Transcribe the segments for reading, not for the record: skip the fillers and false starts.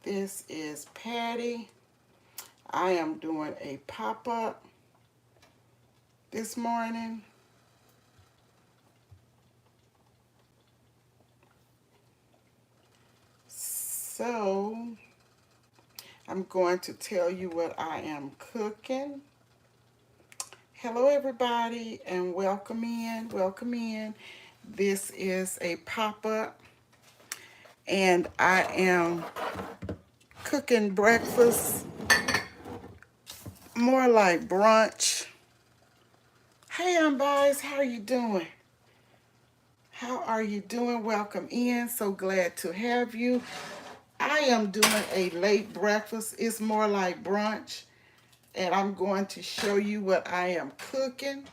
This is Patty. I am doing a pop-up this morning. So, I'm going to tell you what I am cooking. Hello everybody and welcome in, welcome in. This is a pop-up and I am cooking breakfast, more like brunch. Hey guys, how are you doing? How are you doing? Welcome in. So glad to have you. I am doing a late breakfast. It's more like brunch. And I'm going to show you what I am cooking.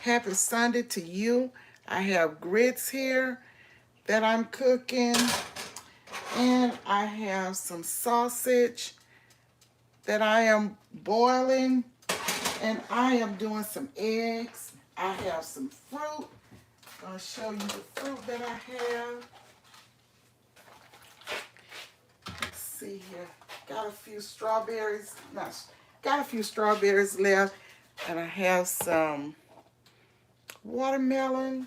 Happy Sunday to you. I have grits here that I'm cooking. And I have some sausage that I am boiling. And I am doing some eggs. I have some fruit. I'm going to show you the fruit that I have. Let's see here. Got a few strawberries. Got a few strawberries left. And I have some watermelon.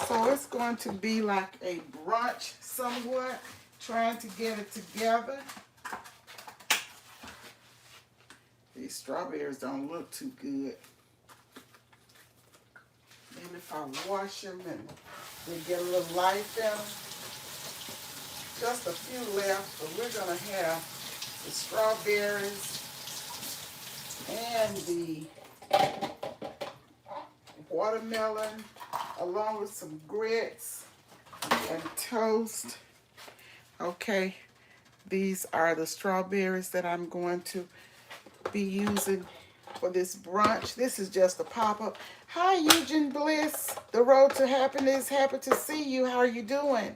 So it's going to be like a brunch somewhat. Trying to get it together. These strawberries don't look too good. Maybe if I wash them and they get a little life in them. Just a few left, but we're going to have the strawberries and the watermelon along with some grits and toast. Okay, these are the strawberries that I'm going to be using for this brunch. This is just a pop-up. Hi, Eugene Bliss, the road to happiness. Happy to see you. How are you doing?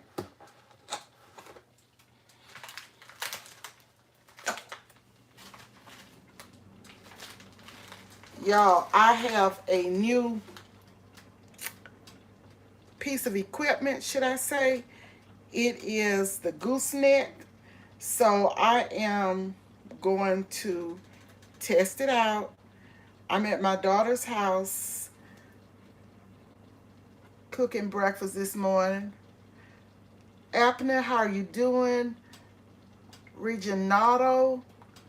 Y'all, I have a new piece of equipment, should I say. It is the gooseneck. So I am going to test it out. I'm at my daughter's house cooking breakfast this morning. Abner, how are you doing? Reginaldo,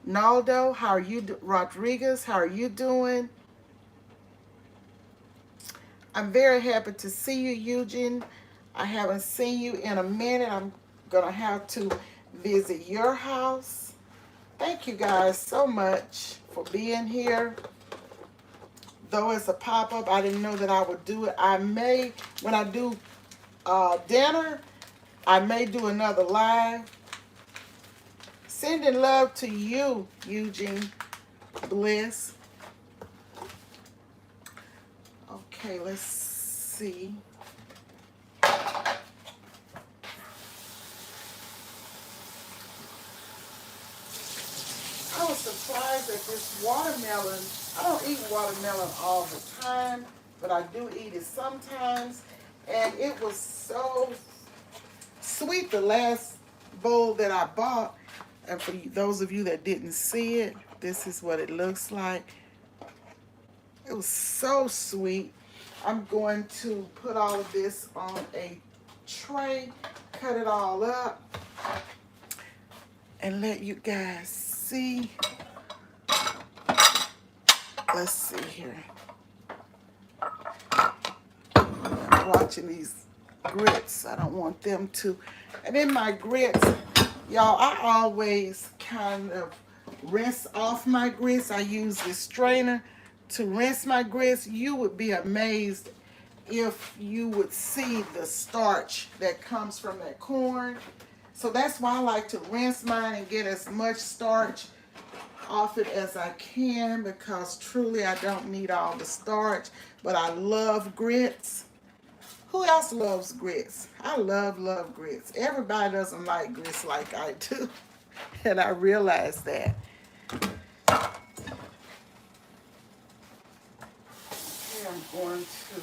Naldo, how are you? Rodriguez, how are you doing? I'm very happy to see you, Eugene. I haven't seen you in a minute. I'm going to have to visit your house. Thank you guys so much for being here. Though it's a pop-up, I didn't know that I would do it. I may, when I do dinner, I may do another live. Sending love to you, Eugene Bliss. Okay, let's see. I was surprised at this watermelon. I don't eat watermelon all the time, but I do eat it sometimes. And it was so sweet the last bowl that I bought. And for those of you that didn't see it, this is what it looks like. It was so sweet. I'm going to put all of this on a tray, cut it all up, and let you guys see. Let's see here. I'm watching these grits. I don't want them to. And in my grits, y'all, I always kind of rinse off my grits. I use this strainer to rinse my grits. You would be amazed if you would see the starch that comes from that corn. So that's why I like to rinse mine and get as much starch off it as I can, because truly I don't need all the starch. But I love grits. Who else loves grits? I love grits. Everybody doesn't like grits like I do. And I realize that. Okay, I'm going to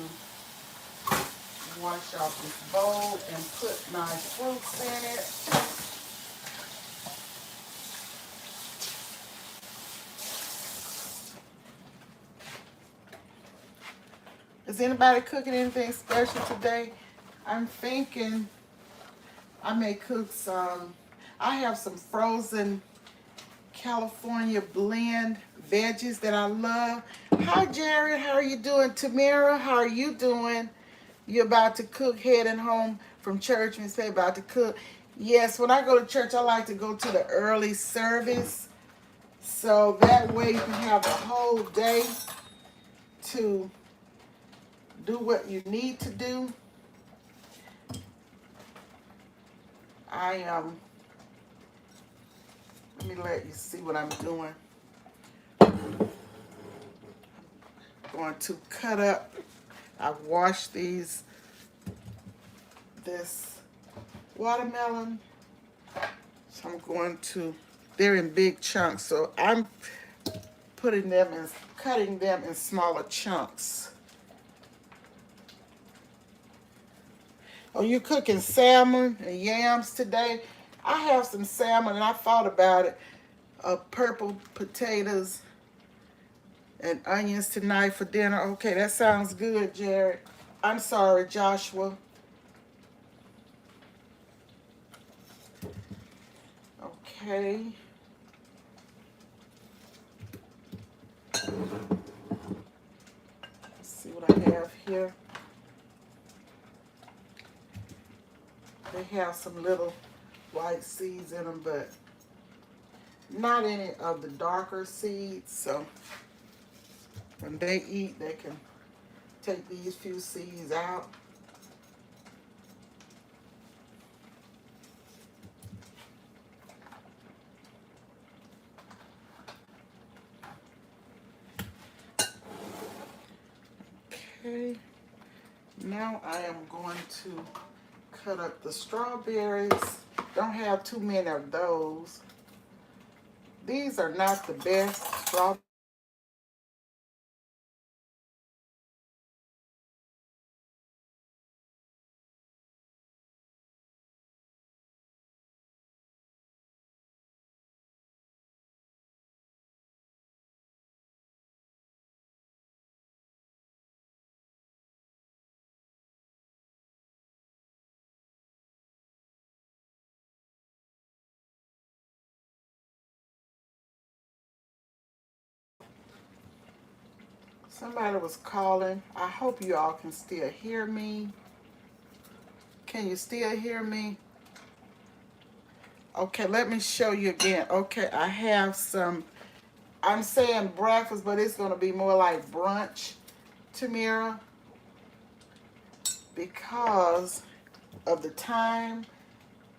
wash off this bowl and put my fruits in it. Is anybody cooking anything special today? I'm thinking I may cook some. I have some frozen California blend veggies that I love. Hi, Jared. How are you doing? Tamara, how are you doing? You're about to cook, heading home from church and say about to cook. Yes, when I go to church, I like to go to the early service. So that way you can have the whole day to do what you need to do. Let me let you see what I'm doing. Going to cut up. I washed this watermelon. So I'm going to, they're in big chunks. So I'm cutting them in smaller chunks. Oh, you cooking salmon and yams today? I have some salmon and I thought about it. Purple potatoes and onions tonight for dinner. Okay, that sounds good, Jared. I'm sorry, Joshua. Okay. Let's see what I have here. They have some little white seeds in them, but not any of the darker seeds. So when they eat, they can take these few seeds out. Okay. Now I am going to cut up the strawberries. Don't have too many of those. These are not the best strawberries. Somebody was calling. I hope you all can still hear me. Can you still hear me? Okay, let me show you again. Okay, I have some, I'm saying breakfast, but it's going to be more like brunch, Tamira, because of the time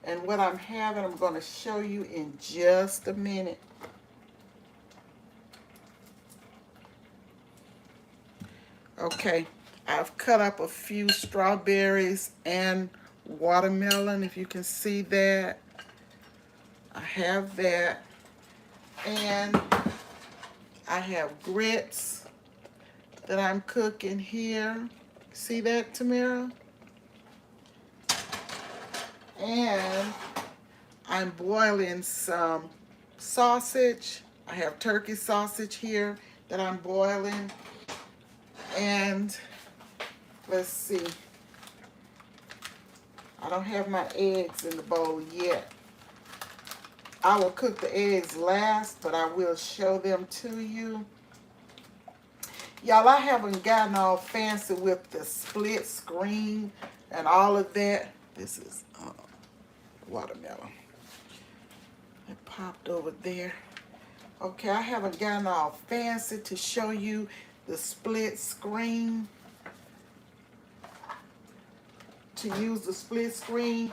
and what I'm having. I'm going to show you in just a minute. Okay, I've cut up a few strawberries and watermelon, if you can see that. I have that. And I have grits that I'm cooking here. See that, Tamara? And I'm boiling some sausage. I have turkey sausage here that I'm boiling. And let's see. I don't have my eggs in the bowl yet. I will cook the eggs last, but I will show them to you. Y'all, I haven't gotten all fancy with the split screen and all of that. This is watermelon. It popped over there. Okay, I haven't gotten all fancy to show you the split screen. To use the split screen,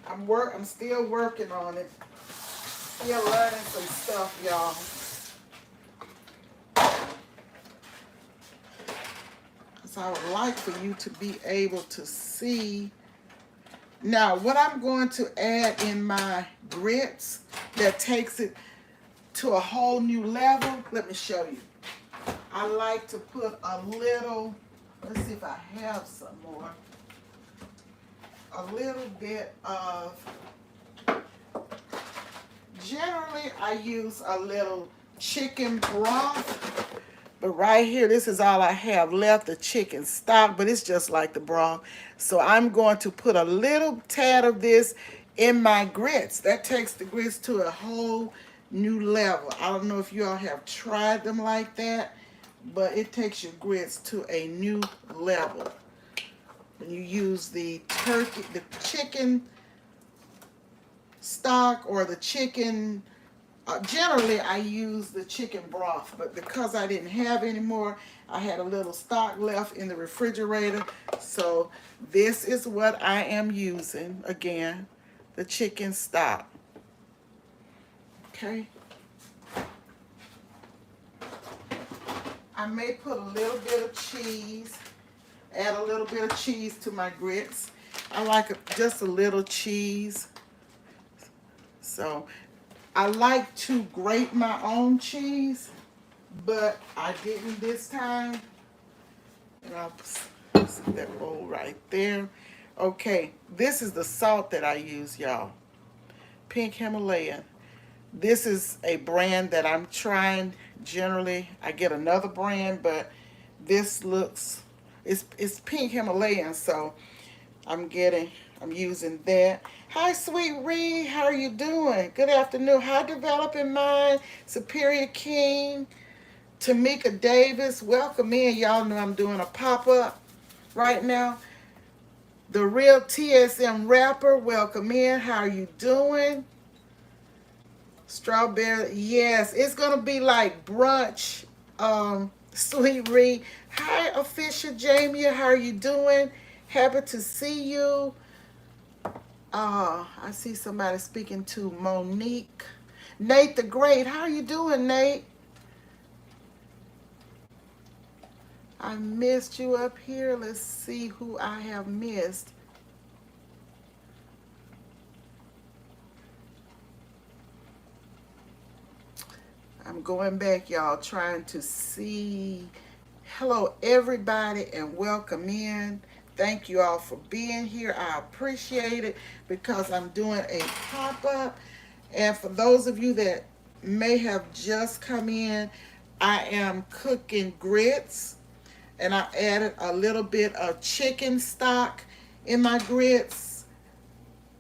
I'm still working on it. Still learning some stuff, y'all. So I would like for you to be able to see. Now, what I'm going to add in my grits that takes it to a whole new level, let me show you. I like to put a little, let's see if I have some more, a little bit of, generally I use a little chicken broth, But right here, this is all I have left, the chicken stock, but it's just like the broth. So I'm going to put a little tad of this in my grits. That takes the grits to a whole new level. I don't know if you all have tried them like that, but it takes your grits to a new level. When you use the chicken stock or the chicken, generally I use the chicken broth, but because I didn't have any more, I had a little stock left in the refrigerator. So this is what I am using, again, the chicken stock. Okay. I may put a little bit of cheese, add a little bit of cheese to my grits. I like just a little cheese. So I like to grate my own cheese, but I didn't this time. And I'll put that bowl right there. Okay, this is the salt that I use, y'all. Pink Himalayan. This is a brand that I'm trying. Generally, I get another brand, but this looks, it's Pink Himalayan, so I'm using that. Hi, Sweet Ree. How are you doing? Good afternoon. Hi, Developing Mind. Superior King. Tamika Davis. Welcome in. Y'all know I'm doing a pop-up right now. The Real TSM Rapper. Welcome in. How are you doing? Strawberry. Yes, it's going to be like brunch. Sweet Ree. Hi, Official Jamie. How are you doing? Happy to see you. I see somebody speaking to Monique. Nate the Great. How are you doing, Nate? I missed you up here. Let's see who I have missed. I'm going back, y'all, trying to see. Hello, everybody, and welcome in. Thank you all for being here. I appreciate it because I'm doing a pop-up. And for those of you that may have just come in, I am cooking grits. And I added a little bit of chicken stock in my grits.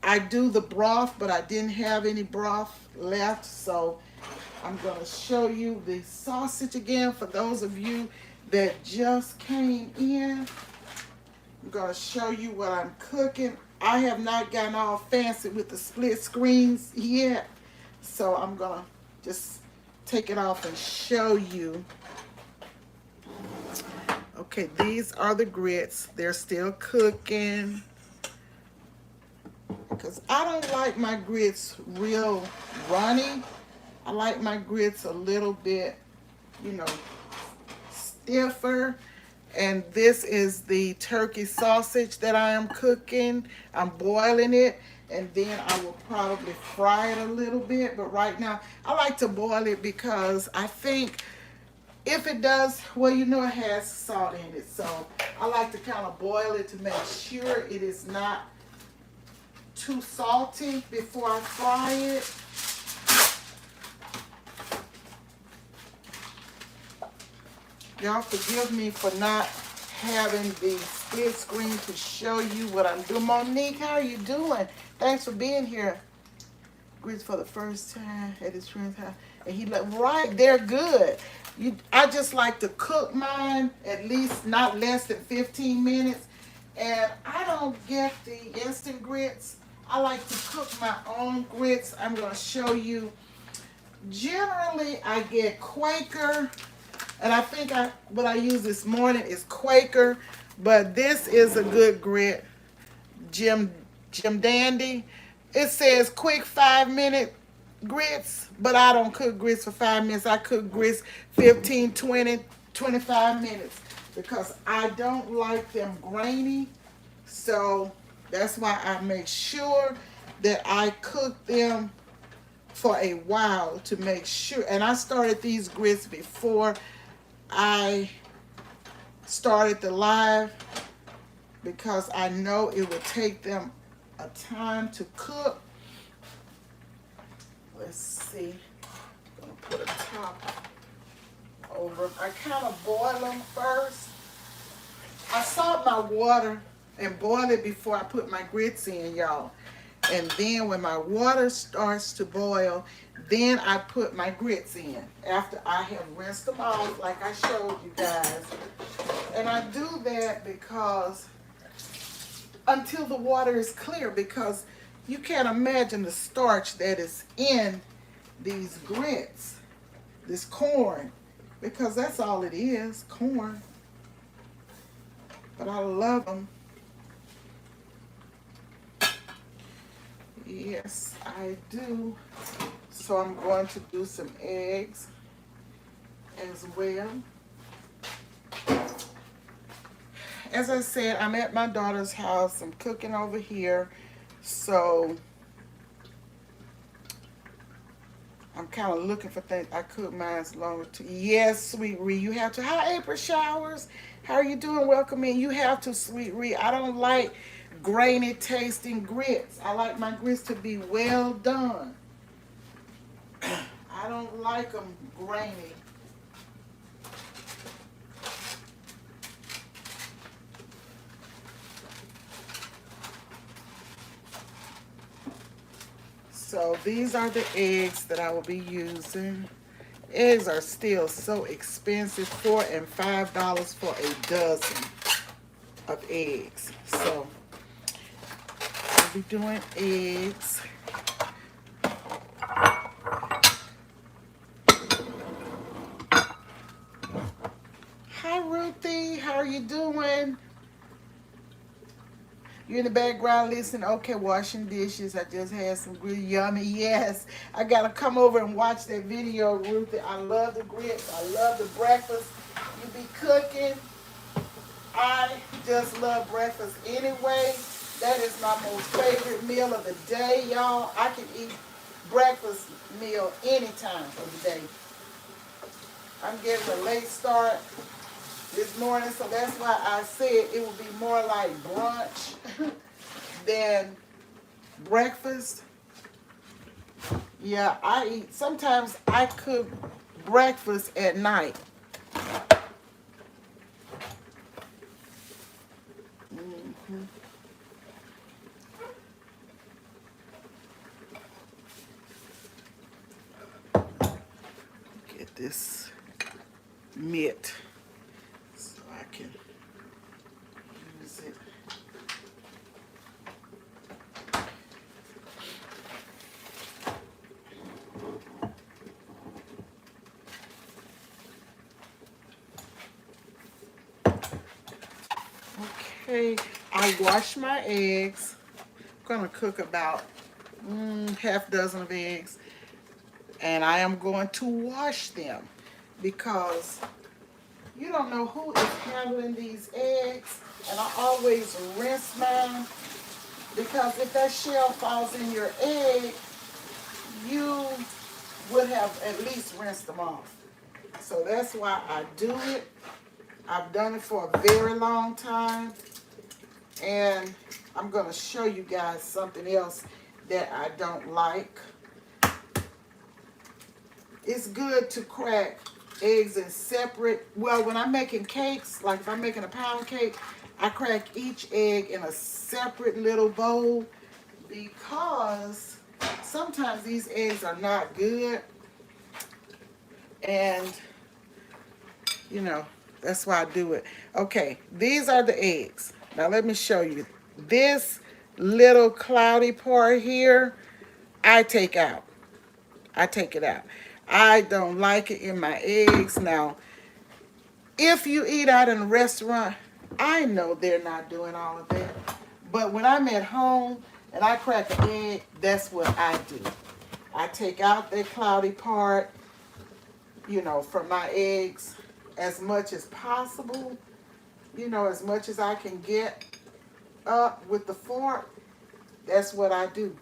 I do the broth, but I didn't have any broth left, so I'm going to show you the sausage again for those of you that just came in. I'm going to show you what I'm cooking. I have not gotten all fancy with the split screens yet, so I'm going to just take it off and show you. Okay, these are the grits. They're still cooking because I don't like my grits real runny. I like my grits a little bit, stiffer. And this is the turkey sausage that I am cooking. I'm boiling it, and then I will probably fry it a little bit. But right now, I like to boil it because I think if it does, well, it has salt in it. So I like to kind of boil it to make sure it is not too salty before I fry it. Y'all forgive me for not having the split screen to show you what I'm doing. Monique, how are you doing? Thanks for being here. Grits for the first time at his friend's house. And he like, right, they're good. I just like to cook mine at least not less than 15 minutes. And I don't get the instant grits. I like to cook my own grits. I'm going to show you. Generally, I get Quaker. And I think what I used this morning is Quaker. But this is a good grit. Jim Dandy. It says quick 5-minute grits, but I don't cook grits for 5 minutes. I cook grits 15, 20, 25 minutes because I don't like them grainy. So that's why I make sure that I cook them for a while to make sure. And I started these grits before I started the live because I know it would take them a time to cook. Let's see. I'm gonna put a top. over them. I kind of boil them first. I salt my water and boil it before I put my grits in, y'all. And then when my water starts to boil, then I put my grits in after I have rinsed them off like I showed you guys. And I do that because until the water is clear, because you can't imagine the starch that is in these grits, this corn, because that's all it is, corn. But I love them. Yes, I do. So I'm going to do some eggs as well. As I said, I'm at my daughter's house. I'm cooking over here. So I'm kind of looking for things. I cook mine longer too. Yes, Sweet Ree, you have to. Hi, April Showers. How are you doing? Welcome in. You have to, Sweet Ree. I don't like grainy tasting grits. I like my grits to be well done. I don't like them grainy. So these are the eggs that I will be using. Eggs are still so expensive, $4 and $5 for a dozen of eggs. So I'll be doing eggs. Hi Ruthie, how are you doing? You in the background listening? Okay, washing dishes. I just had some good yummy. Yes, I gotta come over and watch that video, Ruthie. I love the grits. I love the breakfast you be cooking. I just love breakfast anyway. That is my most favorite meal of the day, y'all. I can eat breakfast meal any time of the day. I'm getting a late start this morning, so that's why I said it would be more like brunch than breakfast. Yeah, sometimes I cook breakfast at night. Mm-hmm. Get this mitt so I can use it. Okay, I wash my eggs. I'm gonna cook about half dozen of eggs, and I am going to wash them because you don't know who is handling these eggs, and I always rinse mine because if that shell falls in your egg, you would have at least rinsed them off. So that's why I do it. I've done it for a very long time, and I'm going to show you guys something else that I don't like. It's good to crack eggs in separate. Well, when I'm making cakes, like if I'm making a pound cake, I crack each egg in a separate little bowl because sometimes these eggs are not good. And, you know, that's why I do it. Okay, these are the eggs. Now let me show you. This little cloudy part here, I take out. I take it out. I don't like it in my eggs. Now, if you eat out in a restaurant, I know they're not doing all of that. But when I'm at home and I crack an egg, that's what I do. I take out that cloudy part, you know, from my eggs as much as possible. You know, as much as I can get up with the fork, that's what I do.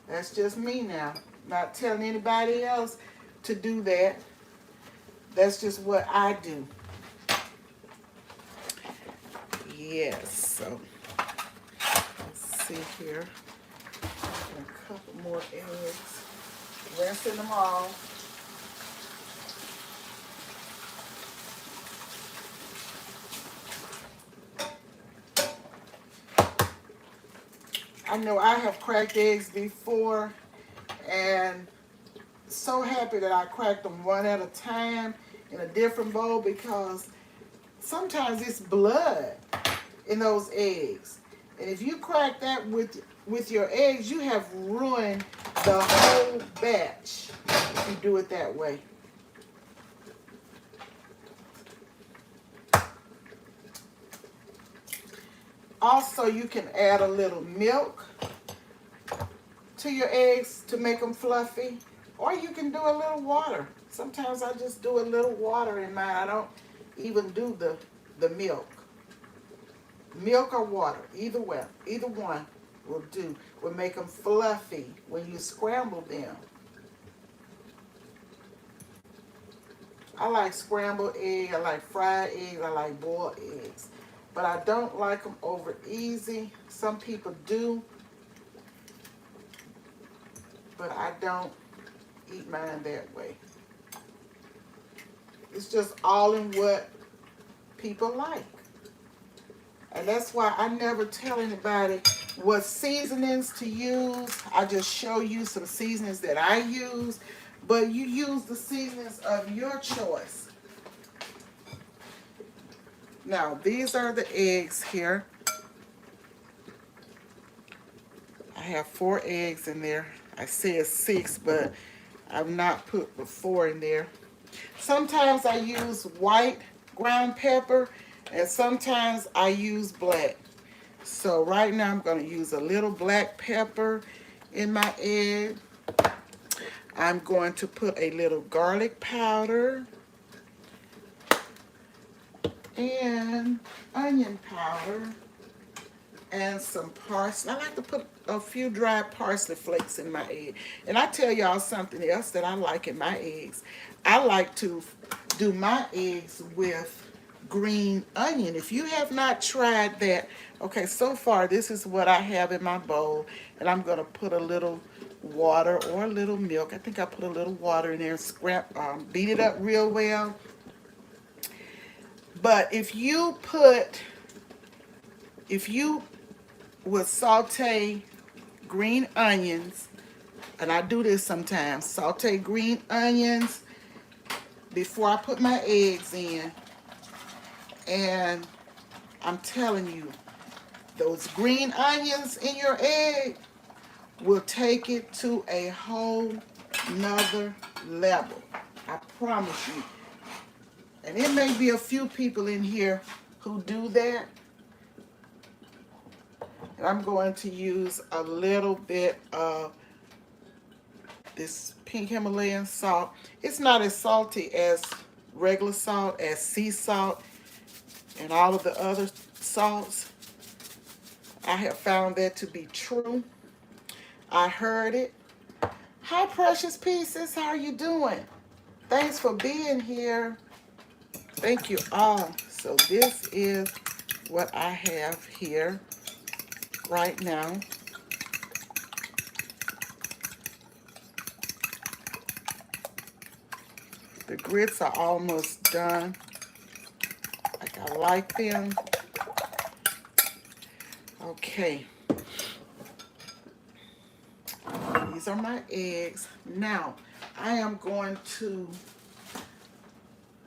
That's just me now. Not telling anybody else to do that. That's just what I do. Yes, so let's see here. A couple more eggs. Rinsing them all. I know I have cracked eggs before, and so happy that I cracked them one at a time in a different bowl, because sometimes it's blood in those eggs. And if you crack that with your eggs, you have ruined the whole batch if you do it that way. Also, you can add a little milk to your eggs to make them fluffy, or you can do a little water. Sometimes I just do a little water in mine. I don't even do the milk. Milk or water, either way, either one will do. Will make them fluffy when you scramble them. I like scrambled egg, I like fried eggs, I like boiled eggs. But I don't like them over easy. Some people do, but I don't eat mine that way. It's just all in what people like. And that's why I never tell anybody what seasonings to use. I just show you some seasonings that I use, but you use the seasonings of your choice. Now, these are the eggs here. I have 4 eggs in there. I said 6, but I've not put the 4 in there. Sometimes I use white ground pepper, and sometimes I use black. So right now I'm going to use a little black pepper in my egg. I'm going to put a little garlic powder and onion powder and some parsley. I like to put a few dried parsley flakes in my egg. And I tell y'all something else that I like in my eggs. I like to do my eggs with green onion. If you have not tried that, okay, so far this is what I have in my bowl, and I'm going to put a little water or a little milk. I think I put a little water in there, beat it up real well. But if you would saute green onions, and I do this sometimes, saute green onions before I put my eggs in, and I'm telling you, those green onions in your egg will take it to a whole nother level. I promise you. And it may be a few people in here who do that. And I'm going to use a little bit of this pink Himalayan salt. It's not as salty as regular salt, as sea salt, and all of the other salts. I have found that to be true. I heard it. Hi, Precious Pieces. How are you doing? Thanks for being here. Thank you all. So this is what I have here right now. The grits are almost done. Like I like them. Okay. These are my eggs. Now, I am going to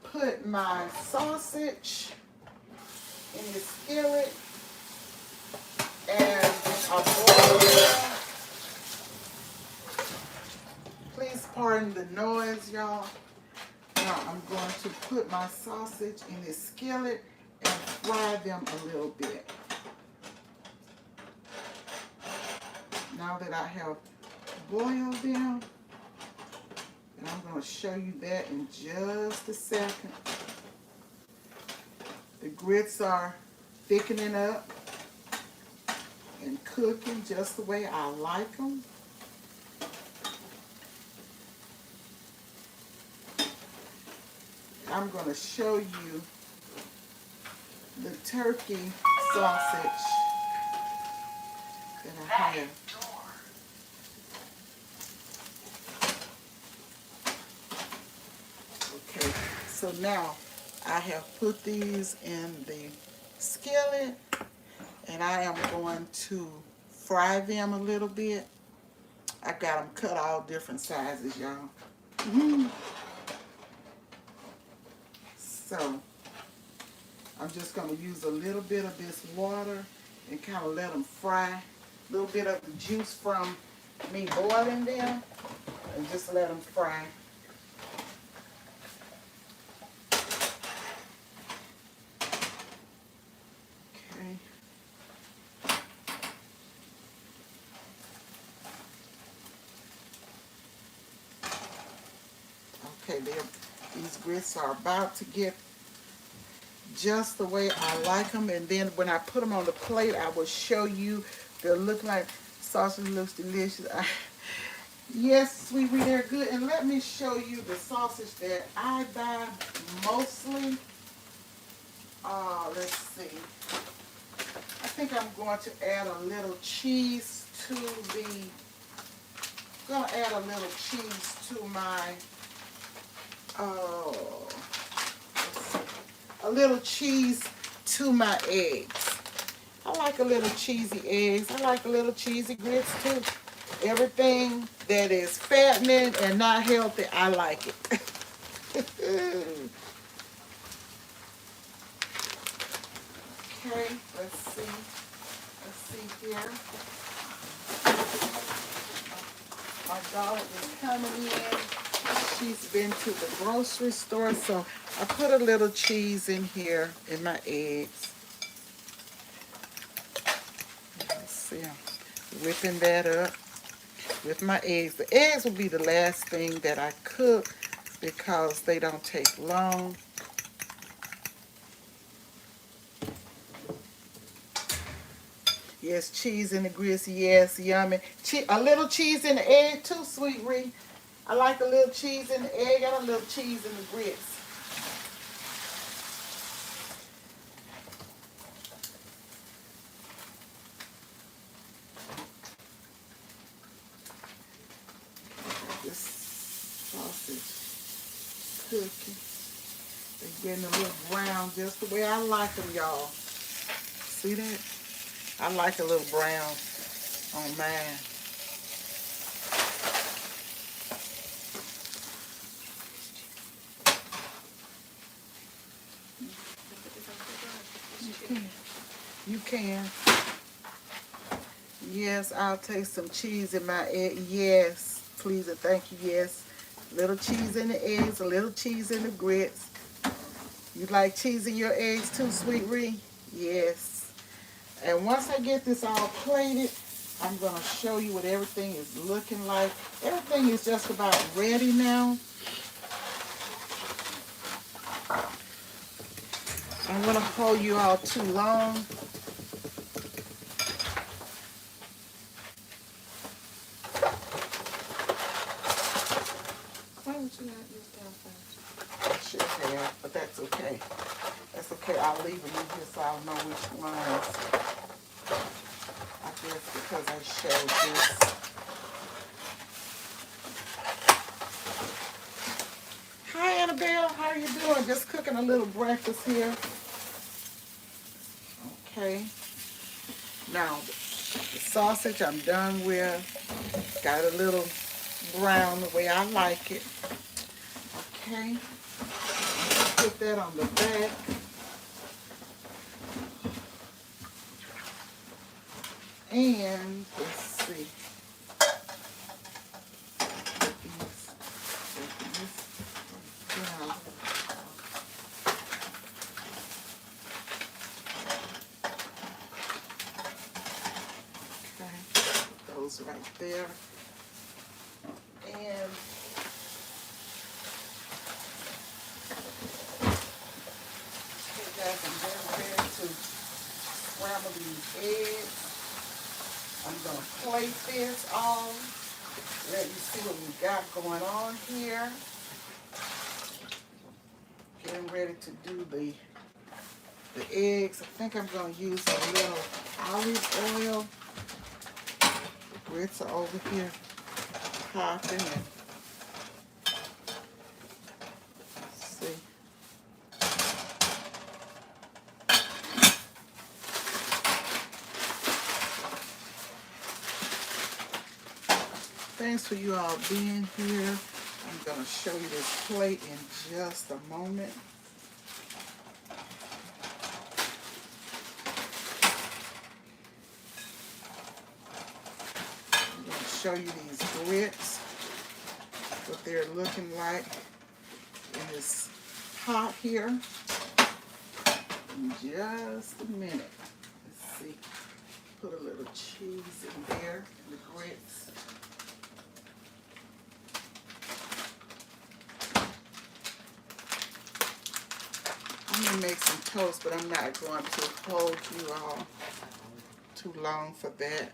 put my sausage in the skillet and I'll boil it. Please pardon the noise, y'all. Now I'm going to put my sausage in the skillet and fry them a little bit. Now that I have boiled them, and I'm going to show you that in just a second. The grits are thickening up and cooking just the way I like them. I'm going to show you the turkey sausage that I have. Okay, so now I have put these in the skillet and I am going to fry them a little bit. I got them cut all different sizes, y'all. So I'm just going to use a little bit of this water and kind of let them fry. A little bit of the juice from me boiling them and just let them fry. Okay. Okay, these grits are about to get just the way I like them, and then when I put them on the plate, I will show you. They'll look like sausage. Looks delicious. Yes, sweetie, they're good. And let me show you the sausage that I buy mostly. Let's see. I think I'm going to add a little cheese to the. I'm gonna add a little cheese to my. Oh. A little cheese to my eggs. I like a little cheesy eggs. I like a little cheesy grits too. Everything that is fattening and not healthy, I like it. Okay, let's see. Let's see here. My daughter is coming in. She's been to the grocery store, so I put a little cheese in here in my eggs. Let's see, I'm whipping that up with my eggs. The eggs will be the last thing that I cook because they don't take long. Yes, cheese in the grits. Yes, yummy. A little cheese in the egg too, sweet Ree. I like a little cheese in the egg and a little cheese in the grits. This sausage cooking. They're getting a little brown just the way I like them, y'all. See that? I like a little brown on mine. You can. Yes, I'll take some cheese in my egg. Yes, please and thank you. Yes, little cheese in the eggs, a little cheese in the grits. You like cheese in your eggs too, sweet Ree? Yes. And once I get this all plated, I'm going to show you what everything is looking like. Everything is just about ready now. I'm going to hold you all too long. Why would you not use that first? I should have, but that's okay. That's okay. I'll leave them in here so I'll know which ones. I guess because I showed this. Hi, Annabelle. How are you doing? Just cooking a little breakfast here. Okay. Now, the sausage I'm done with. Got a little brown the way I like it. Okay. Put that on the back. And let's see. Okay, put those right there. And okay guys, I'm getting ready to scramble these eggs. I'm going to plate this all. Let you see what we got going on here. Getting ready to do the eggs. I think I'm going to use a little olive oil. The grits are over here popping. And see. Thanks for you all being here. I'm going to show you this plate in just a moment. I'm going to show you these grits, what they're looking like in this pot here in just a minute. Let's see. Put a little cheese in there, the grits. I'm going to make some toast, but I'm not going to hold you all too long for that.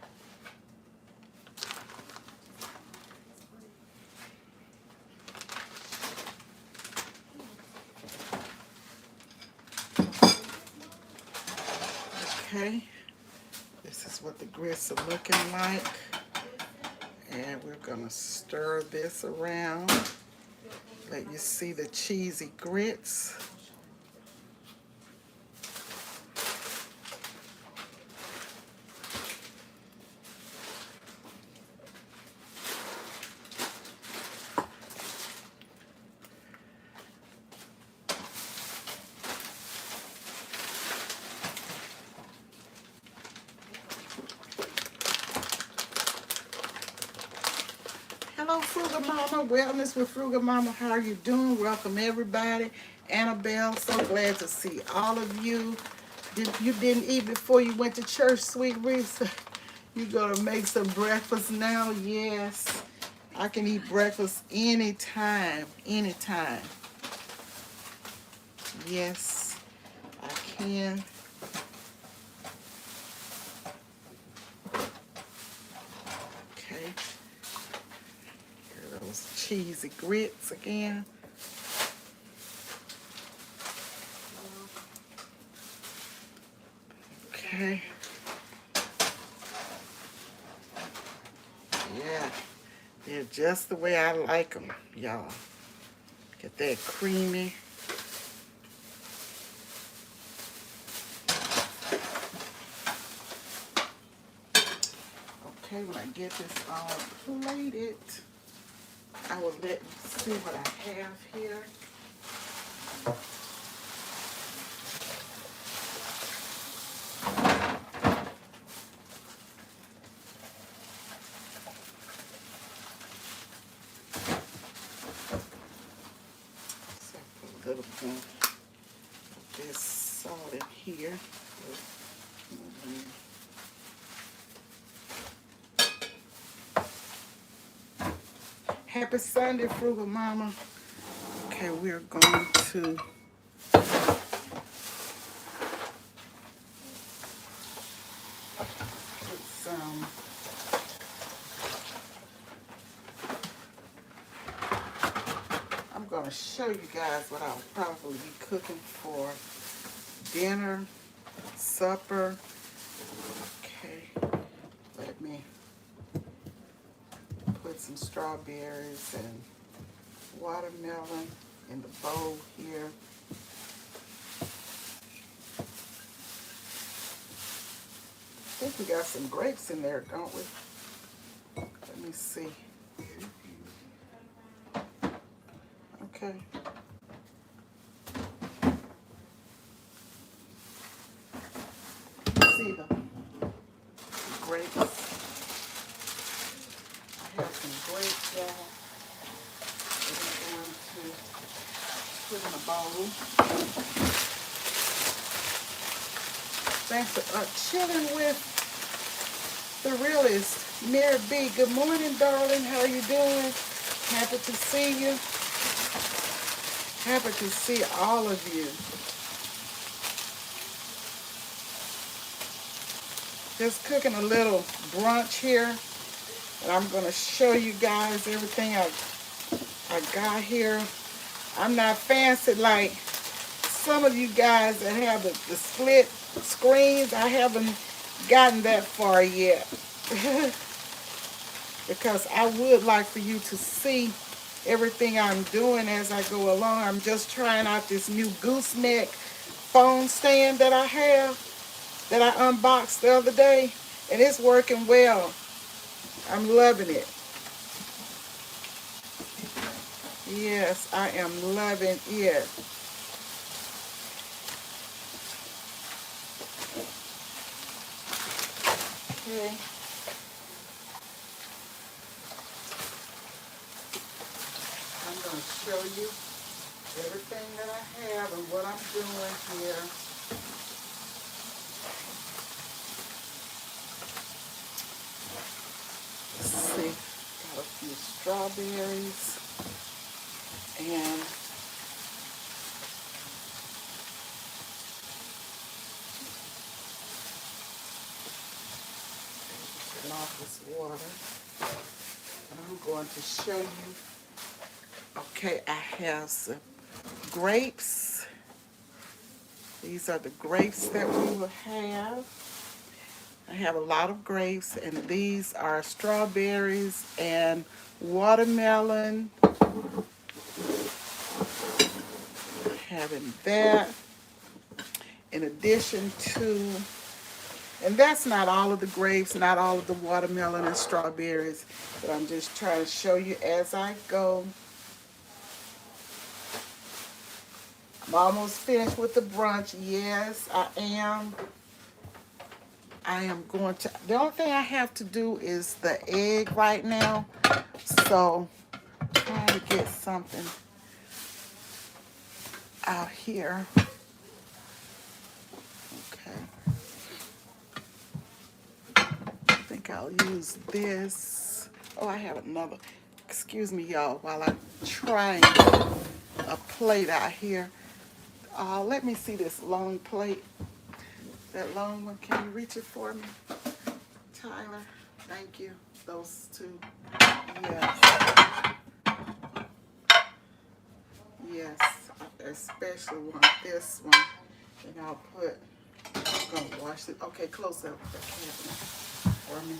Okay, this is what the grits are looking like. And we're going to stir this around. Let you see the cheesy grits. Hello, Frugal Mama. Wellness with Frugal Mama. How are you doing? Welcome, everybody. Annabelle, so glad to see all of you. You didn't eat before you went to church, sweet Reese. You gonna make some breakfast now? Yes. I can eat breakfast anytime. Anytime. Yes, I can. Okay. Here are those cheesy grits again. Okay. Yeah, they're just the way I like them, y'all. Get that creamy. Okay, when I get this all plated, I will let you see what I have here. So I put a little bit of this salt in here. Happy Sunday, Frugal Mama. Okay, we're going to put some I'm going to show you guys what I'll probably be cooking for dinner, supper. Okay, let me put some strawberries and watermelon in the bowl here. I think we got some grapes in there, don't we? Let me see. Okay. See the grapes. I have some grapes, y'all. I'm going to put in a bowl. Thanks for chilling with the realist, Mary B. Good morning, darling. How are you doing? Happy to see you. Happy to see all of you. Just cooking a little brunch here. And I'm going to show you guys everything I got here. I'm not fancy like some of you guys that have the split screens. I haven't gotten that far yet. Because I would like for you to see everything I'm doing as I go along. I'm just trying out this new gooseneck phone stand that I have, that I unboxed the other day, and it's working well. I'm loving it. Yes, I am loving it. Okay. I'm going to show you everything that I have and what I'm doing here. Let's see. Got a few strawberries and turn off this water. And I'm going to show you. Okay, I have some grapes. These are the grapes that we will have. I have a lot of grapes, and these are strawberries and watermelon. Having that in addition to, and that's not all of the grapes, not all of the watermelon and strawberries, but I'm just trying to show you as I go. I'm almost finished with the brunch. Yes, I am. I am going to, the only thing I have to do is the egg right now. So, I'm trying to get something out here. Okay. I think I'll use this. Oh, I have another. Excuse me, y'all, while I'm trying a plate out here. Let me see this long plate. That long one, can you reach it for me? Tyler, thank you. Those two. Yes. Yes. I especially want this one. And I'll put, I'm going to wash it. Okay, close up the cabinet for me.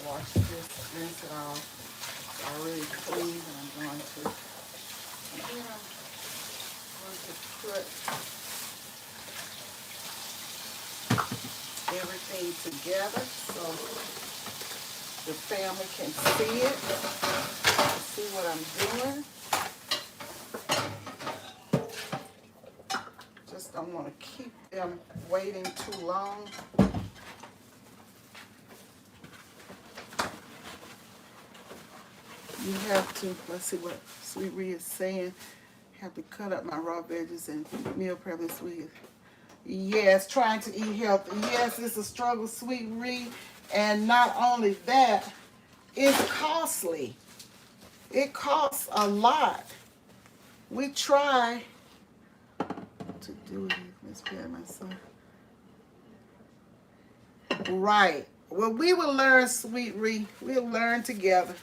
I'll wash this, rinse it off. It's already clean, and I'm going to, put everything together so the family can see it, see what I'm doing. Just don't want to keep them waiting too long. You have to, let's see what Sweet Ree is saying. Have to cut up my raw veggies and meal prep this week. Yes, trying to eat healthy. Yes, it's a struggle, Sweet Ree. And not only that, it's costly. It costs a lot. We try to do it. Let's pay myself. Right. Well, we will learn, Sweet Ree. We'll learn together.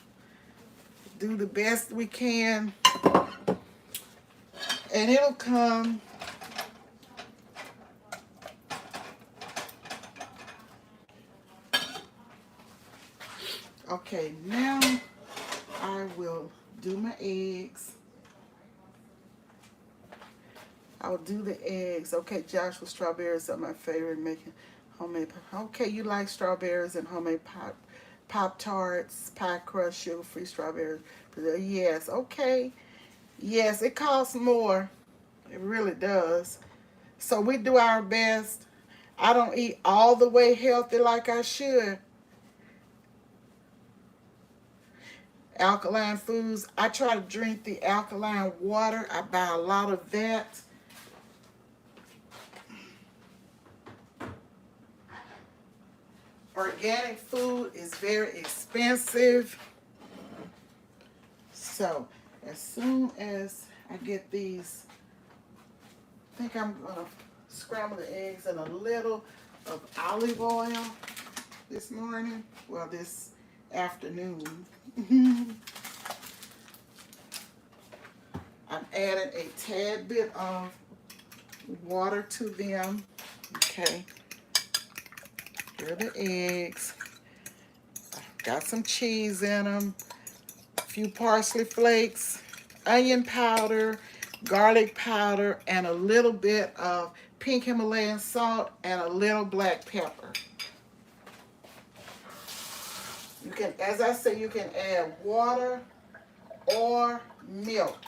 Do the best we can. And it'll come. Okay, now I will do my eggs. I'll do the eggs. Okay, Joshua, strawberries are my favorite. Making homemade. Okay, you like strawberries and homemade Pop-Tarts, pie crust, sugar-free strawberries. Yes, okay. Yes, it costs more. It really does. So we do our best. I don't eat all the way healthy like I should. Alkaline foods. I try to drink the alkaline water. I buy a lot of that. Organic food is very expensive. So as soon as I get these, I think I'm going to scramble the eggs in a little of olive oil this morning. Well, this afternoon. I'm adding a tad bit of water to them. Okay. Here are the eggs. Got some cheese in them. A few parsley flakes, onion powder, garlic powder, and a little bit of pink Himalayan salt and a little black pepper. You can, as I say, you can add water or milk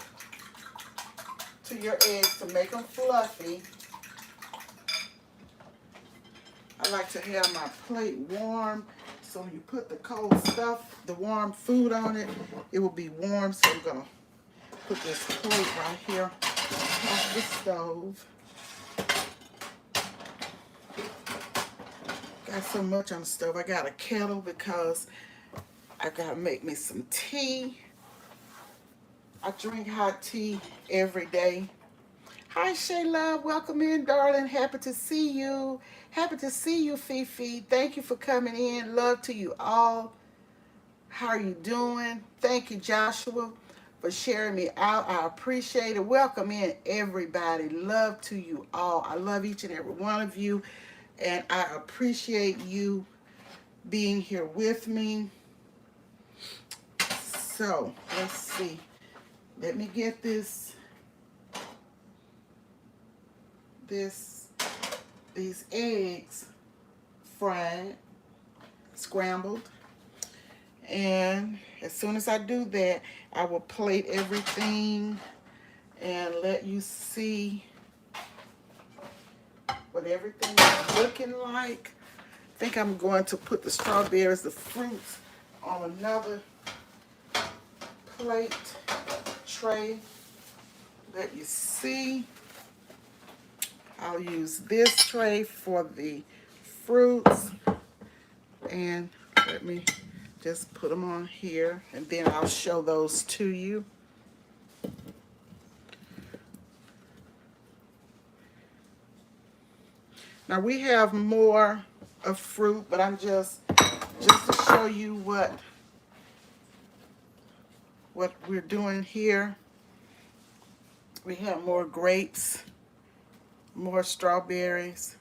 to your eggs to make them fluffy. I like to have my plate warm, so when you put the cold stuff, the warm food on it, it will be warm. So I'm gonna put this plate right here off the stove. Got so much on the stove. I got a kettle because I gotta make me some tea. I drink hot tea every day. Hi, Shayla. Welcome in, darling. Happy to see you. Happy to see you, Fifi. Thank you for coming in. Love to you all. How are you doing? Thank you, Joshua, for sharing me out. I appreciate it. Welcome in, everybody. Love to you all. I love each and every one of you, and I appreciate you being here with me. So, let's see. Let me get these eggs fried, scrambled, and as soon as I do that, I will plate everything and let you see what everything is looking like. I think I'm going to put the strawberries, the fruits, on another plate tray. Let you see. I'll use this tray for the fruits, and let me just put them on here, and then I'll show those to you. Now we have more of fruit, but I'm just to show you what we're doing here. We have more grapes, more strawberries.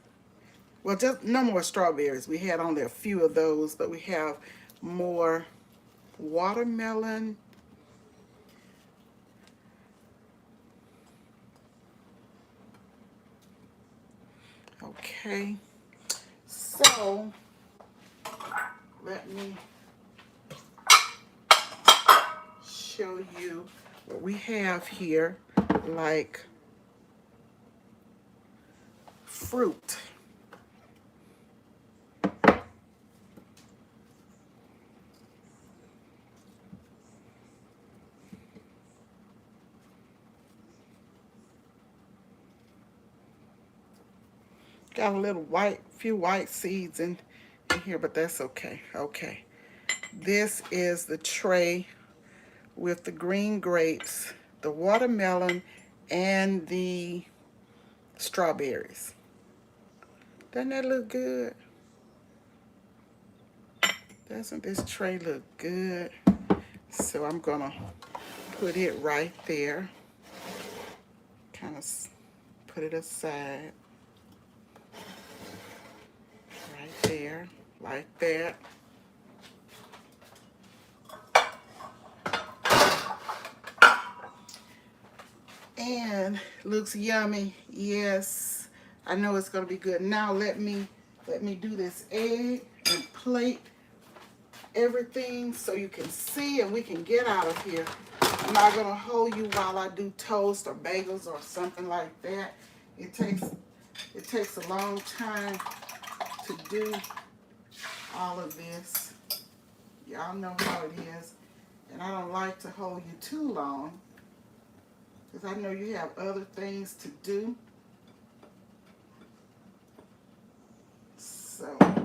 Well, just no more strawberries. We had only a few of those, but we have more watermelon. Okay, so let me show you what we have here, like fruit. Got a little few white seeds in here, but that's okay. Okay, this is the tray with the green grapes, the watermelon, and the strawberries. Doesn't that look good? Doesn't this tray look good? So I'm gonna put it right there. Kind of put it aside. Right there, like that. And looks yummy. Yes, I know it's gonna be good. Now let me do this egg and plate everything so you can see and we can get out of here. I'm not gonna hold you while I do toast or bagels or something like that. It takes a long time to do all of this. Y'all know how it is. And I don't like to hold you too long, because I know you have other things to do. So I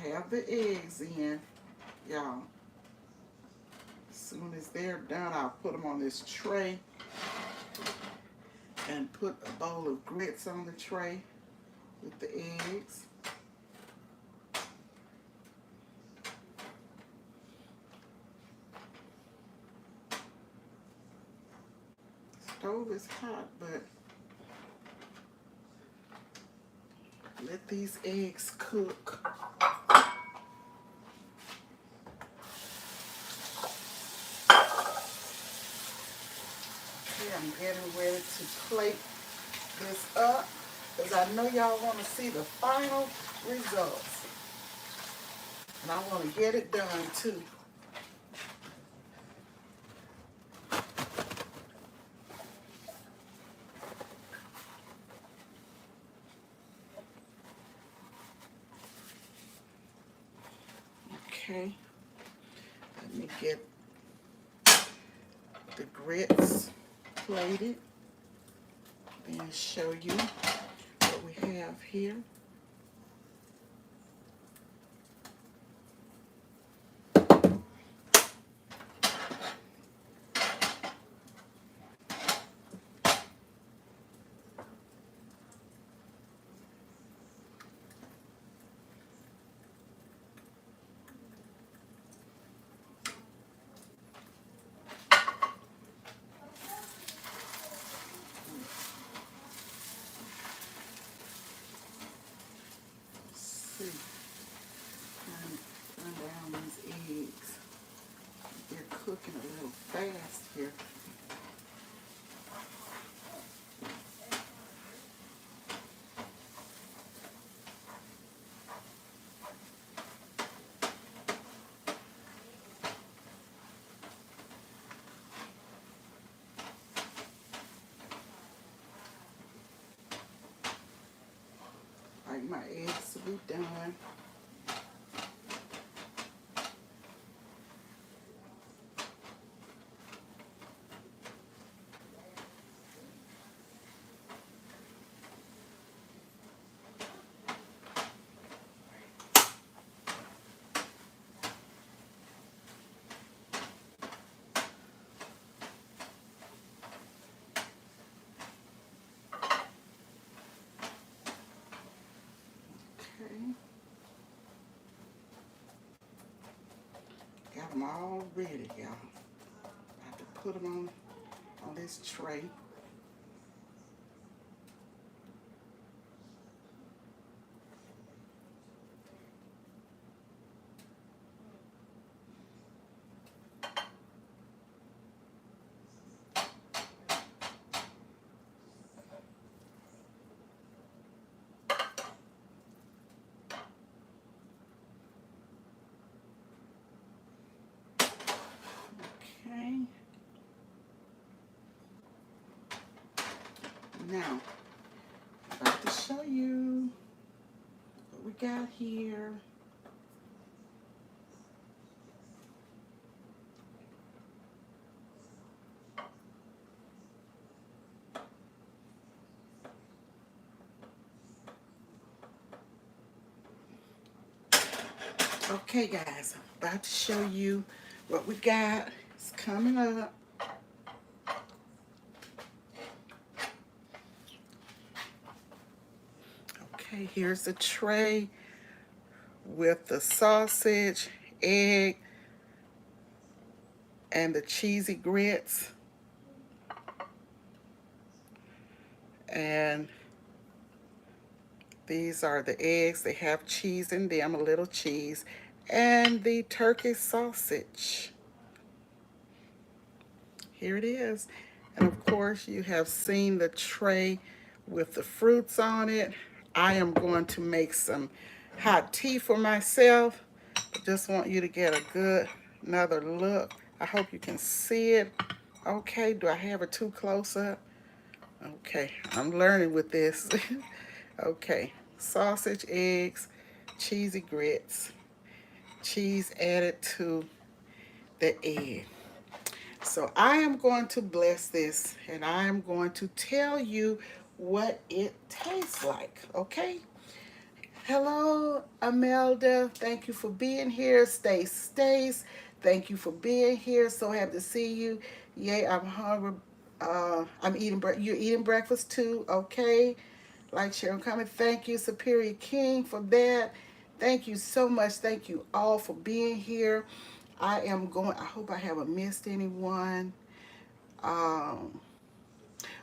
have the eggs in, y'all. As soon as they're done, I'll put them on this tray and put a bowl of grits on the tray with the eggs. Stove is hot, but let these eggs cook. Okay, I'm getting ready to plate this up because I know y'all want to see the final results. And I want to get it done too. Okay, let me get the grits plated and show you what we have here. Let's see, turn down these eggs. They're cooking a little fast here. Like my eggs to be done. Okay, got them all ready, y'all. I have to put them on this tray. Okay, now about to show you what we got here. Okay, guys, I'm about to show you what we got. It's coming up. Okay, here's the tray with the sausage, egg, and the cheesy grits. And these are the eggs. They have cheese in them, a little cheese, and the turkey sausage. Here it is. And of course, you have seen the tray with the fruits on it. I am going to make some hot tea for myself. I just want you to get a good another look. I hope you can see it. Okay, do I have it too close up? Okay, I'm learning with this. Okay, sausage, eggs, cheesy grits, cheese added to the egg. So I am going to bless this and I am going to tell you what it tastes like, okay? Hello, Amelda. Thank you for being here. Stace. Thank you for being here. So happy to see you. Yay, I'm hungry. I'm eating. You're eating breakfast too. Okay. Like, share, and comment. Thank you, Superior King, for that. Thank you so much. Thank you all for being here. I am going. I hope I haven't missed anyone. Um,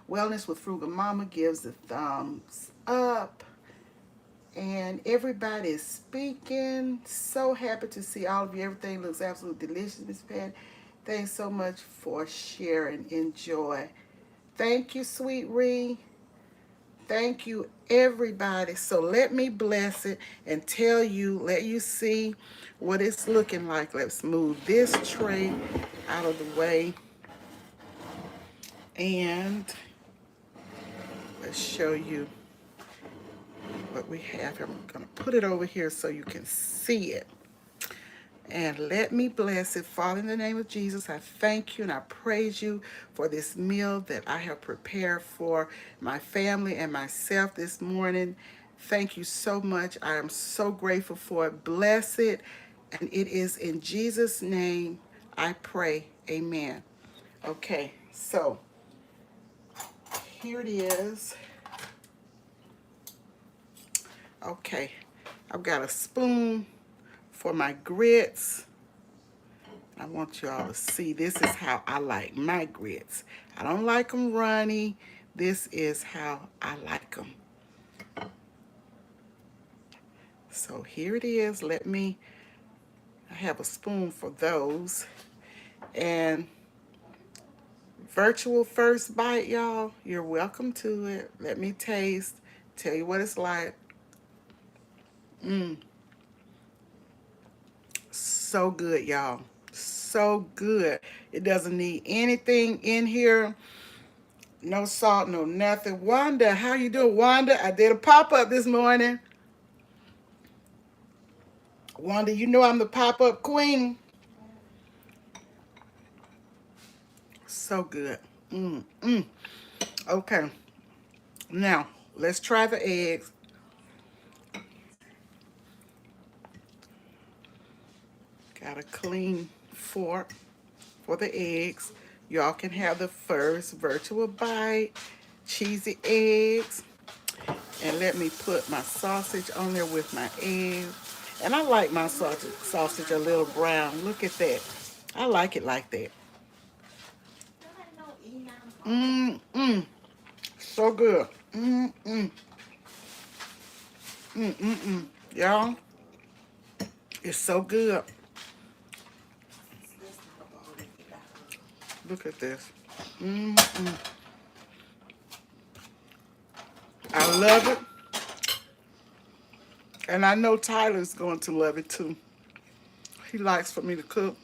Wellness with Frugal Mama gives the thumbs up. And everybody is speaking. So happy to see all of you. Everything looks absolutely delicious, Miss Pat. Thanks so much for sharing. Enjoy. Thank you, Sweet Ree. Thank you, everybody. So let me bless it and tell you, let you see what it's looking like. Let's move this tray out of the way. And let's show you what we have here. I'm going to put it over here so you can see it. And let me bless it. Father, in the name of Jesus, I thank you and I praise you for this meal that I have prepared for my family and myself this morning. Thank you so much. I am so grateful for it. Bless it. And it is in Jesus' name I pray. Amen. Okay, so here it is. Okay, I've got a spoon for my grits. I want you all to see this is how I like my grits. I don't like them runny. This is how I like them. So here it is. I have a spoon for those. And virtual first bite, y'all. You're welcome to it. Let me taste. Tell you what it's like. So good, y'all. So good. It doesn't need anything in here. No salt, no nothing. Wanda, how you doing? Wanda, I did a pop-up this morning. Wanda, you know I'm the pop-up queen. So good. Okay. Now, let's try the eggs. Got a clean fork for the eggs. Y'all can have the first virtual bite. Cheesy eggs. And let me put my sausage on there with my eggs. And I like my sausage a little brown. Look at that. I like it like that. So good. Y'all, it's so good. Look at this. I love it. And I know Tyler's going to love it too. He likes for me to cook.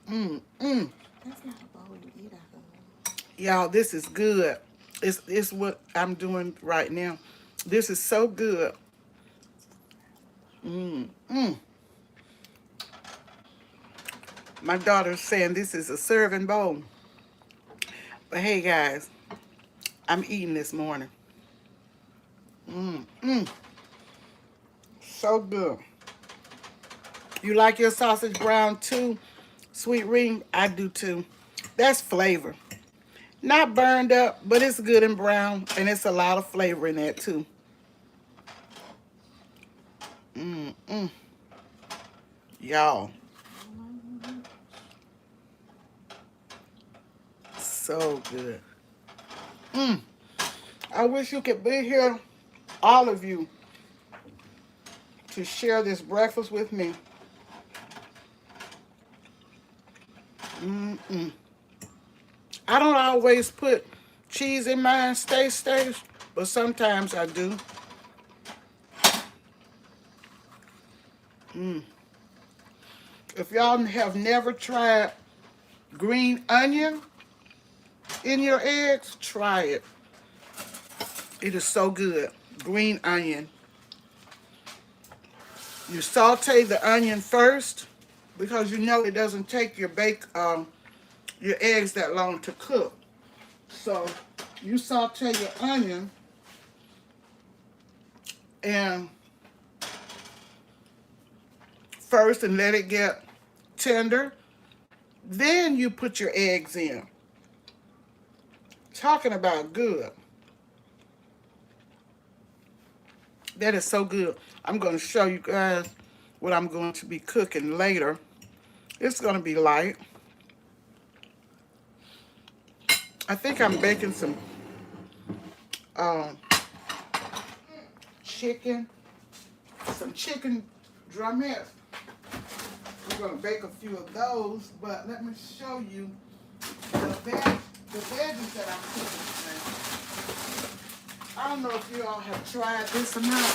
That's not a bowl you eat out of. Y'all, this is good. It's what I'm doing right now. This is so good. My daughter's saying this is a serving bowl. But hey, guys, I'm eating this morning. So good. You like your sausage brown too, Sweet Ring? I do too. That's flavor. Not burned up, but it's good and brown, and it's a lot of flavor in that too. Y'all. So good. I wish you could be here, all of you, to share this breakfast with me. I don't always put cheese in mine, stay, but sometimes I do. If y'all have never tried green onion in your eggs, try it. It is so good. Green onion. You saute the onion first because you know it doesn't take your eggs that long to cook. So you saute your onion and first and let it get tender. Then you put your eggs in. Talking about good. That is so good. I'm going to show you guys what I'm going to be cooking later. It's going to be light. I think I'm baking some chicken drumettes. We're going to bake a few of those, but let me show you the veggies that I'm cooking today. I don't know if you all have tried this or not.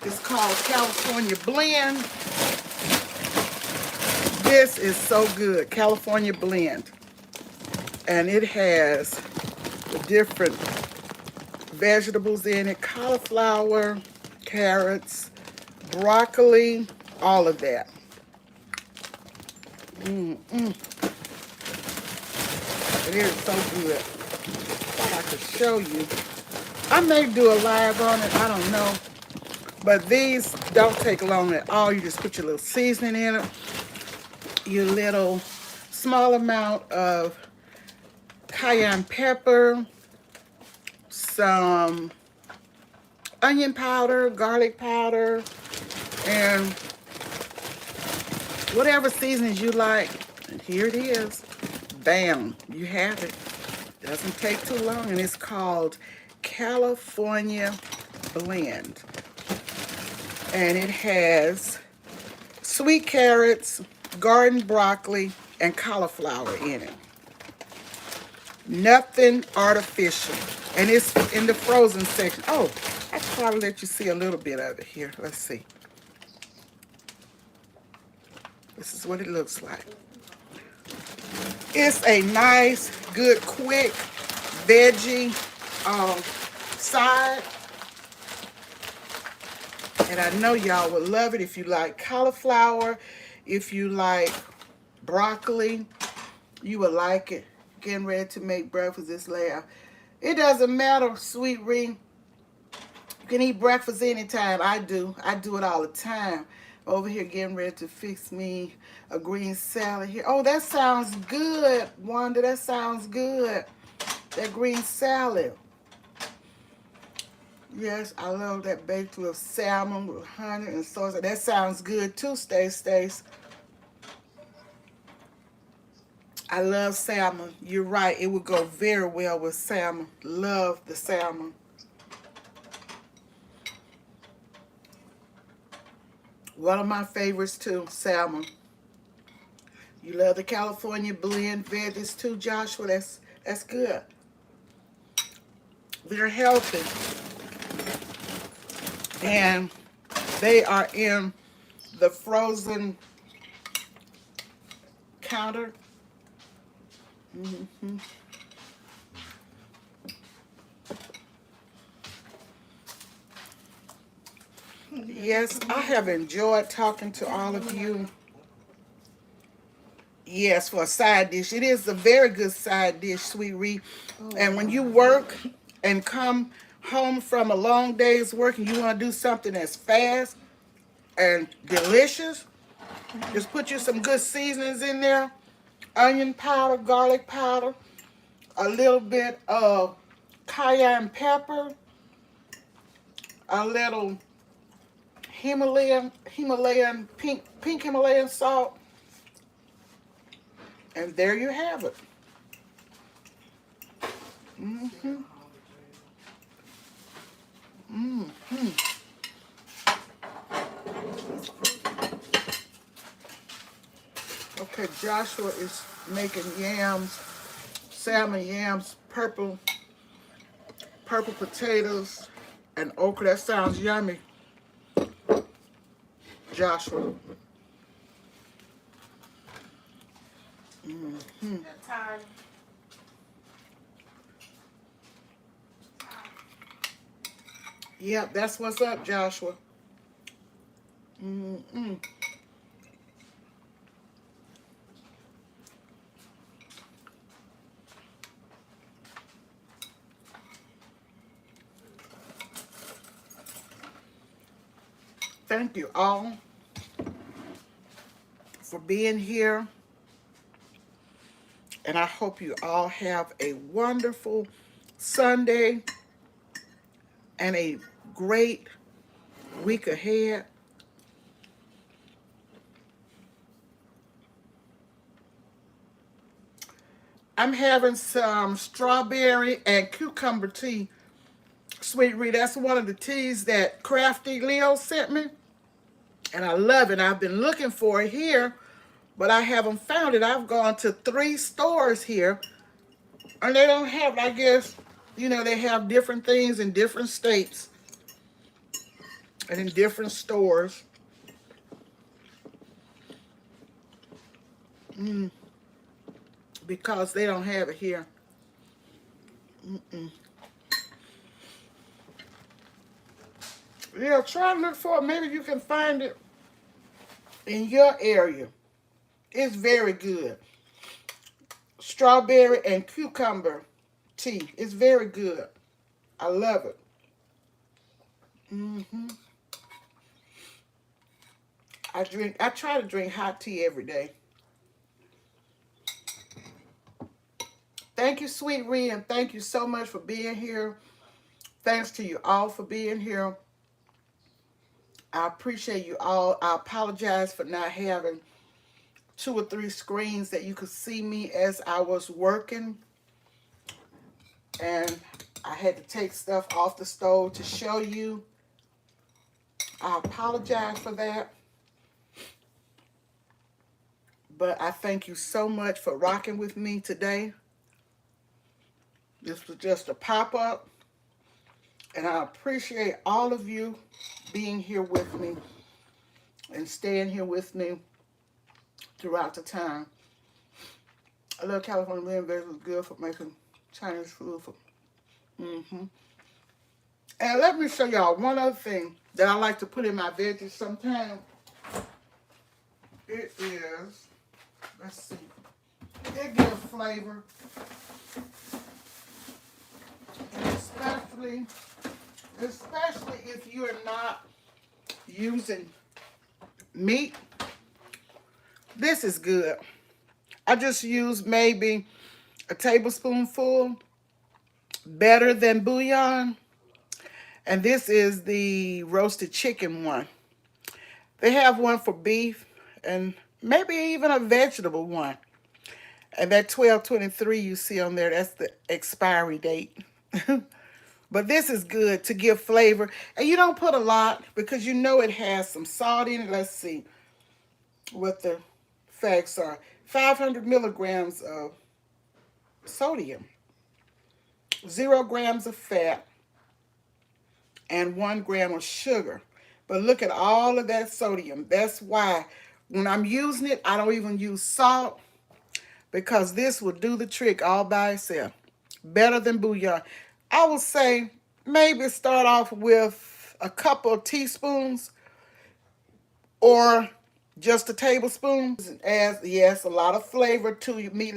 It's called California Blend. This is so good, California Blend. And it has the different vegetables in it, cauliflower, carrots, broccoli, all of that. It is so good. Thought I could show you. I may do a live on it, I don't know. But these don't take long at all. You just put your little seasoning in it, your little small amount of cayenne pepper, some onion powder, garlic powder, and whatever seasonings you like. And here it is. Bam, you have it. Doesn't take too long, and it's called California Blend. And it has sweet carrots, garden broccoli, and cauliflower in it. Nothing artificial. And it's in the frozen section. Oh, I could probably let you see a little bit of it here. Let's see. This is what it looks like. It's a nice, good, quick veggie side. And I know y'all would love it if you like cauliflower, if you like broccoli, you would like it. Getting ready to make breakfast this layout. It doesn't matter, Sweet Ree. You can eat breakfast anytime. I do. I do it all the time. Over here getting ready to fix me a green salad here. Oh, that sounds good, Wanda. That sounds good. That green salad. Yes, I love that baked with salmon with honey and sauce. That sounds good too, Stace. I love salmon. You're right. It would go very well with salmon. Love the salmon. One of my favorites too, salmon. You love the California Blend veggies too, Joshua? That's good. They're healthy. And they are in the frozen counter. Yes, I have enjoyed talking to all of you. Yes, for a side dish. It is a very good side dish, Sweet Ree. And when you work and come home from a long day's work and you want to do something that's fast and delicious, just put you some good seasonings in there. Onion powder, garlic powder, a little bit of cayenne pepper, a little Himalayan pink Himalayan salt, and there you have it. Okay, Joshua is making yams, salmon yams, purple potatoes, and okra. That sounds yummy, Joshua. Yep, that's what's up, Joshua. Thank you all for being here. And I hope you all have a wonderful Sunday and a great week ahead. I'm having some strawberry and cucumber tea, Sweet Ree. That's one of the teas that Crafty Leo sent me. And I love it. I've been looking for it here, but I haven't found it. I've gone to 3 stores here, and they don't have it. I guess You know, they have different things in different states and in different stores. Mm, because they don't have it here. Mm-mm. Yeah, try and look for it. Maybe you can find it in your area. It's very good. Strawberry and cucumber tea. It's very good. I love it. Hmm I try to drink hot tea every day. Thank you, Sweet Ree, and thank you so much for being here. Thanks to you all for being here. I appreciate you all. I apologize for not having two or three screens that you could see me as I was working. And I had to take stuff off the stove to show you. I apologize for that. But I thank you so much for rocking with me today. This was just a pop-up. And I appreciate all of you being here with me and staying here with me throughout the time. I love California blend vegetables, good for making Chinese food. Mm-hmm. And let me show y'all one other thing that I like to put in my veggies sometimes. It is, let's see, it gives flavor, and especially if you're not using meat. This is good. I just use maybe a tablespoonful, better than bouillon. And this is the roasted chicken one. They have one for beef and maybe even a vegetable one. And that 12/23 you see on there, that's the expiry date. But this is good to give flavor. And you don't put a lot because you know it has some salt in it. Let's see what the facts are. 500 milligrams of sodium, 0 grams of fat, and 1 gram of sugar. But look at all of that sodium. That's why when I'm using it, I don't even use salt because this will do the trick all by itself. Better than bouillon. I would say maybe start off with a couple of teaspoons or just a tablespoon. As yes, a lot of flavor to your meat.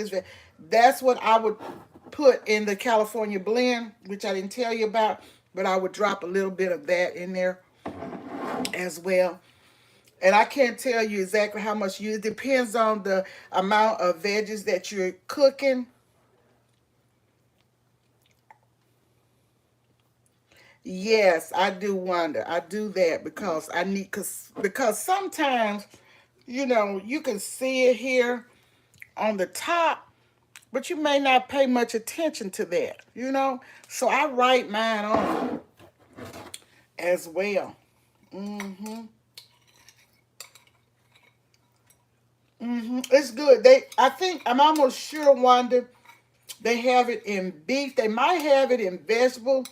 That's what I would put in the California blend, which I didn't tell you about, but I would drop a little bit of that in there as well. And I can't tell you exactly how much it depends on the amount of veggies that you're cooking. Yes, I do wonder. I do that because I need because sometimes, you can see it here on the top, but you may not pay much attention to that. So I write mine on as well. Mhm. It's good. I think I'm almost sure, Wanda, they have it in beef. They might have it in vegetable,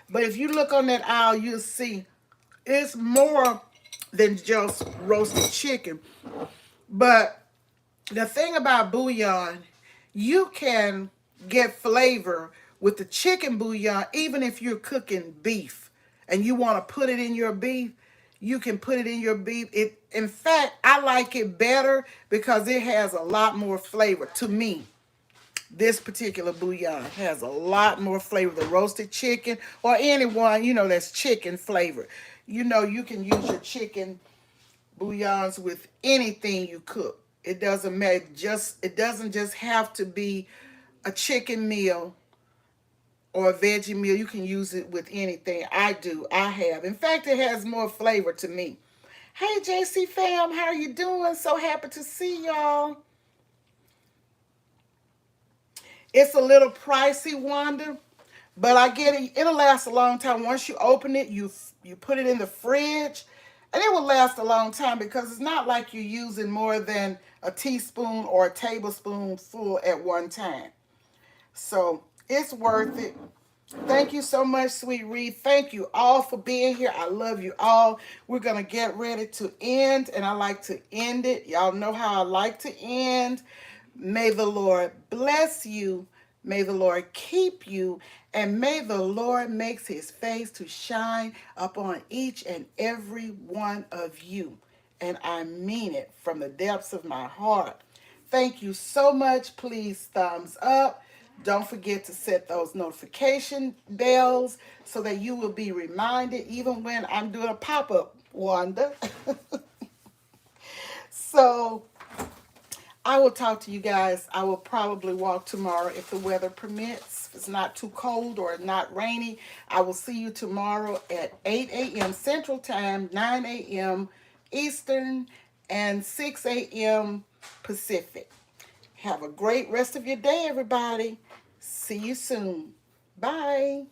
but if you look on that aisle, you'll see it's more than just roasted chicken. But the thing about bouillon, you can get flavor with the chicken bouillon, even if you're cooking beef and you want to put it in your beef, you can put it in your beef. In fact, I like it better because it has a lot more flavor to me. This particular bouillon has a lot more flavor than roasted chicken or anyone, that's chicken flavor. You can use your chicken bouillons with anything you cook. It doesn't matter. It doesn't just have to be a chicken meal or a veggie meal. You can use it with anything. I do. I have. In fact, it has more flavor to me. Hey, JC fam, how are you doing? So happy to see y'all. It's a little pricey, Wanda, but I get it. It'll last a long time. Once you open it, you put it in the fridge, and it will last a long time because it's not like you're using more than a teaspoon or a tablespoon full at one time. So It's worth it. Thank you so much, Sweet Reed. Thank you all for being here. I love you all. We're going to get ready to end, and I like to end it. Y'all know how I like to end. May the Lord bless you. May the Lord keep you. And may the Lord makes his face to shine upon each and every one of you. And I mean it from the depths of my heart. Thank you so much. Please thumbs up. Don't forget to set those notification bells so that you will be reminded even when I'm doing a pop-up, Wanda. So I will talk to you guys. I will probably walk tomorrow if the weather permits. If it's not too cold or not rainy, I will see you tomorrow at 8 a.m. Central Time, 9 a.m. Eastern, and 6 a.m. Pacific. Have a great rest of your day, everybody. See you soon. Bye.